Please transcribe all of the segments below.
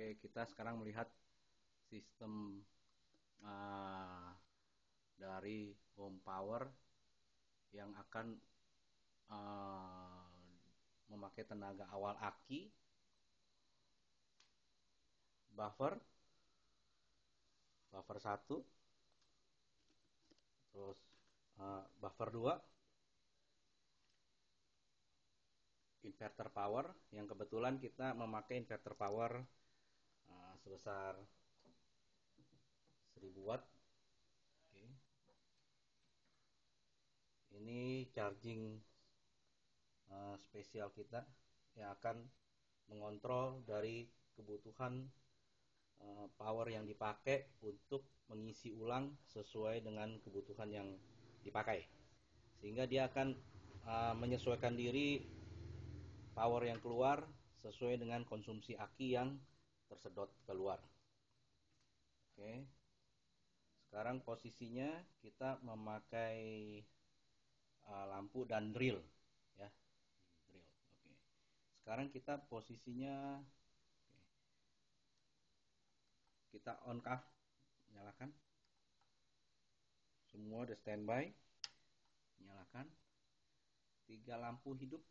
Oke, kita sekarang melihat sistem dari home power yang akan memakai tenaga awal aki, buffer 1, terus buffer 2, inverter power, yang kebetulan kita memakai inverter power sebesar 1000 watt. Oke. Ini charging spesial kita yang akan mengontrol dari kebutuhan power yang dipakai untuk mengisi ulang sesuai dengan kebutuhan yang dipakai, sehingga dia akan menyesuaikan diri power yang keluar sesuai dengan konsumsi aki yang tersedot keluar. Oke. Sekarang posisinya kita memakai lampu dan drill, ya. Drill. Oke. Sekarang kita posisinya, kita on off, nyalakan. Semua udah standby. Nyalakan. 3 lampu hidup.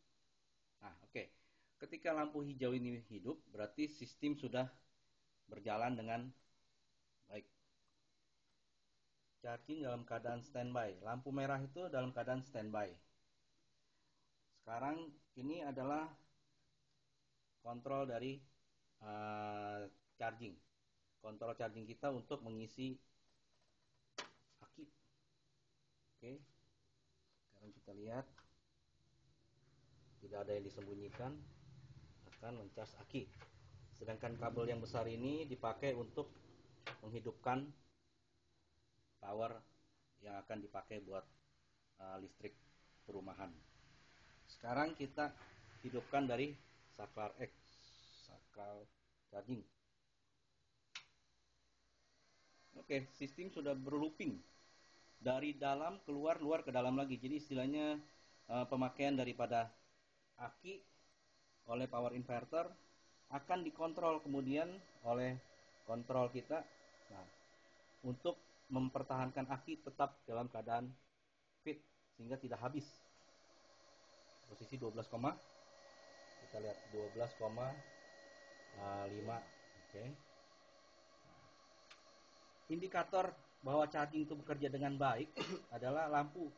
Nah, oke. Ketika lampu hijau ini hidup, berarti sistem sudah berjalan dengan baik. Charging dalam keadaan standby. Lampu merah itu dalam keadaan standby. Sekarang ini adalah kontrol dari charging. Kontrol charging kita untuk mengisi aki. Oke. Sekarang kita lihat. Tidak ada yang disembunyikan, akan mencas aki. Sedangkan kabel yang besar ini dipakai untuk menghidupkan power yang akan dipakai buat listrik perumahan. Sekarang kita hidupkan dari saklar X, saklar charging. Oke, sistem sudah berlooping dari dalam keluar, luar ke dalam lagi. Jadi istilahnya pemakaian daripada aki oleh power inverter akan dikontrol kemudian oleh kontrol kita. Nah, untuk mempertahankan aki tetap dalam keadaan fit sehingga tidak habis. Posisi 12, kita lihat 12,5. Oke. Indikator bahwa charging itu bekerja dengan baik adalah lampu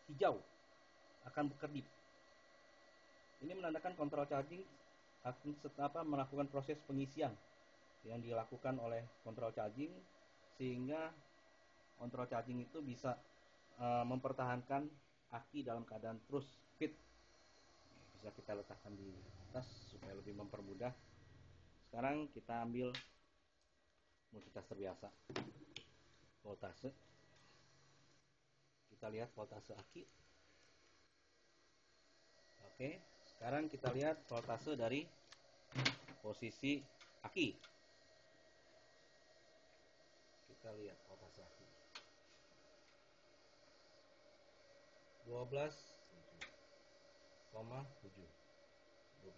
hijau akan berkedip. Ini menandakan kontrol charging akan melakukan proses pengisian yang dilakukan oleh kontrol charging, sehingga kontrol charging itu bisa mempertahankan aki dalam keadaan terus fit. Bisa kita letakkan di atas supaya lebih mempermudah. Sekarang kita ambil multitester biasa, voltase. Kita lihat voltase aki. Oke, sekarang kita lihat voltase dari posisi aki. Kita lihat voltase aki. 12,7, 12,6.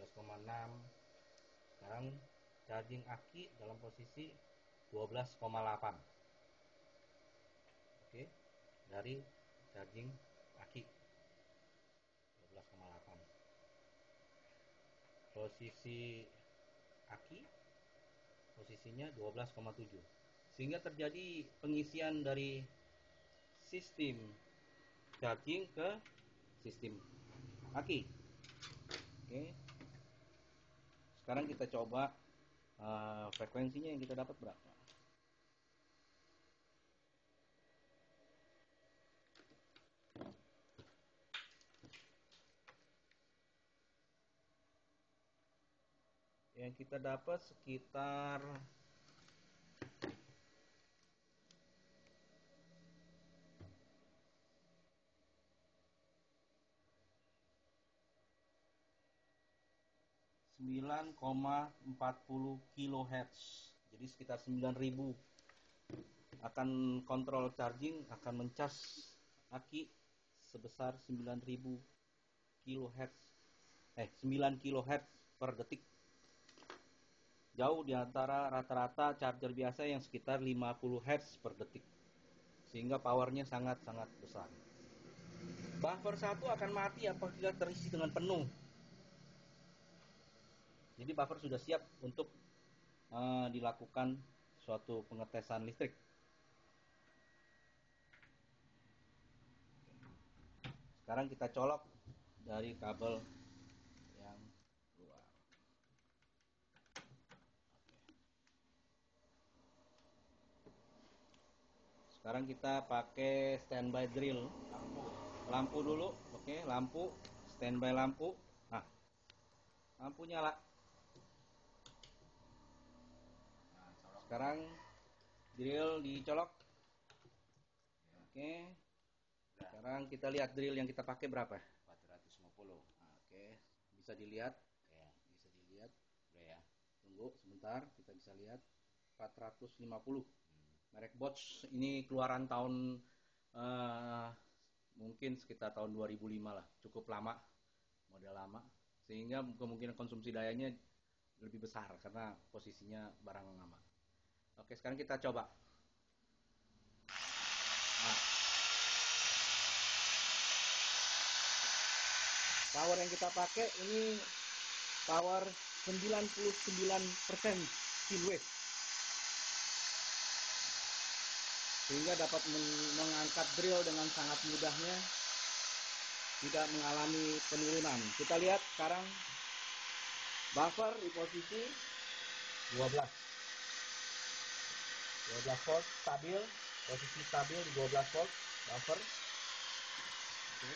Sekarang charging aki dalam posisi 12,8. Oke, dari charging aki 12,8. Posisi aki posisinya 12,7. Sehingga terjadi pengisian dari sistem charging ke sistem aki. Oke. Sekarang kita coba frekuensinya yang kita dapat berapa. Yang kita dapat sekitar 9,40 kHz. Jadi sekitar 9000. Akan kontrol charging akan mencas aki sebesar 9000 kHz. 9 kHz per detik. jauh di antara rata-rata charger biasa yang sekitar 50 Hz per detik, sehingga powernya sangat-sangat besar. Buffer 1 akan mati apabila terisi dengan penuh. Jadi buffer sudah siap untuk dilakukan suatu pengetesan listrik. Sekarang kita colok dari kabel yang luar. Sekarang kita pakai standby drill. Lampu dulu, oke, lampu, standby lampu. Nah, lampu nyala. Sekarang drill dicolok. Oke. Sekarang kita lihat drill yang kita pakai berapa? 450. Oke, bisa dilihat. Ya, Bisa dilihat. udah ya. Tunggu sebentar, kita bisa lihat 450. Merek Bosch ini keluaran tahun mungkin sekitar tahun 2005 lah, cukup lama, model lama, sehingga kemungkinan konsumsi dayanya lebih besar karena posisinya barang lama. Oke, sekarang kita coba. Nah, power yang kita pakai ini power 99% kilowatts, sehingga dapat mengangkat drill dengan sangat mudahnya, tidak mengalami penurunan. Kita lihat sekarang buffer di posisi 12 volt stabil, posisi stabil di 12 volt buffer. Oke.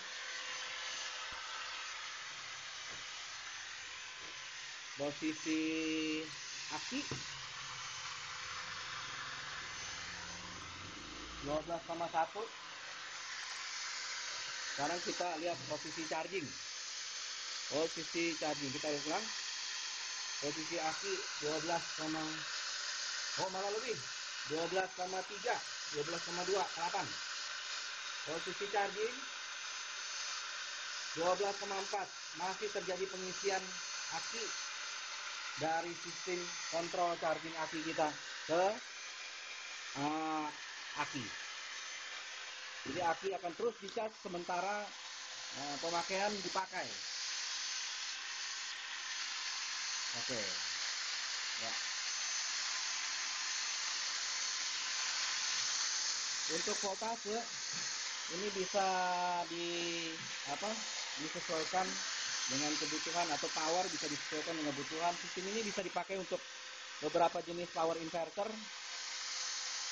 Posisi aki 12,1. Sekarang kita lihat posisi charging. Posisi charging kita lihat ulang. Posisi aki 12, malah lebih. 12,3, 12,2, 8. Posisi charging 12,4. Masih terjadi pengisian aki dari sistem kontrol charging aki kita ke aki. Jadi aki akan terus dicas sementara pemakaian dipakai. Oke. Ya. Untuk voltase ini bisa disesuaikan dengan kebutuhan, atau power bisa disesuaikan dengan kebutuhan. Sistem ini bisa dipakai untuk beberapa jenis power inverter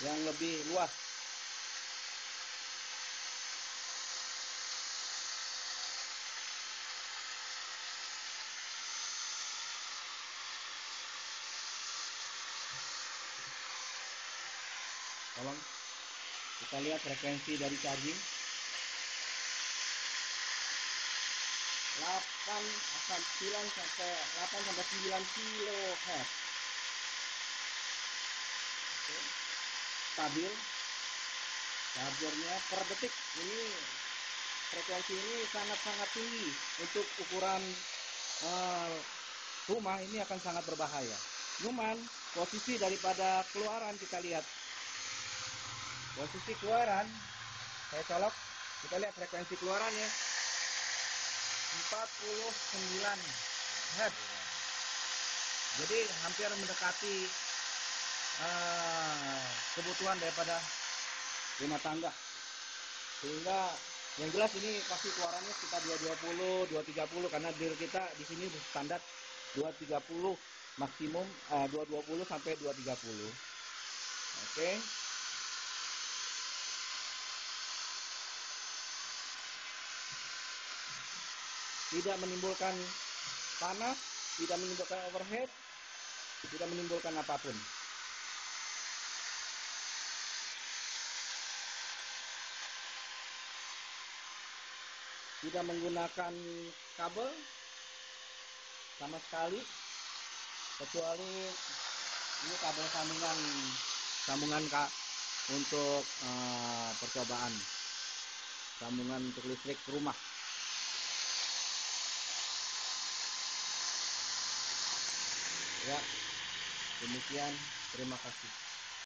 yang lebih luas. Tolong kita lihat frekuensi dari charging. 8 sampai 9 kHz. Oke. Stabil. Chargernya per detik ini, frekuensi ini sangat-sangat tinggi. Untuk ukuran rumah ini akan sangat berbahaya. Cuman posisi daripada keluaran kita lihat. Posisi keluaran saya colok, kita lihat frekuensi keluarannya 49 Hz. Jadi hampir mendekati kebutuhan daripada rumah tangga. Sehingga yang jelas ini pasti keluarannya sekitar 220, 230, karena drill kita di sini standar 230 maksimum, 220 sampai 230. Oke. Tidak menimbulkan panas, tidak menimbulkan overheat, tidak menimbulkan apapun. Tidak menggunakan kabel sama sekali, kecuali ini kabel sambungan untuk percobaan, sambungan untuk listrik rumah. Ya, Demikian, terima kasih.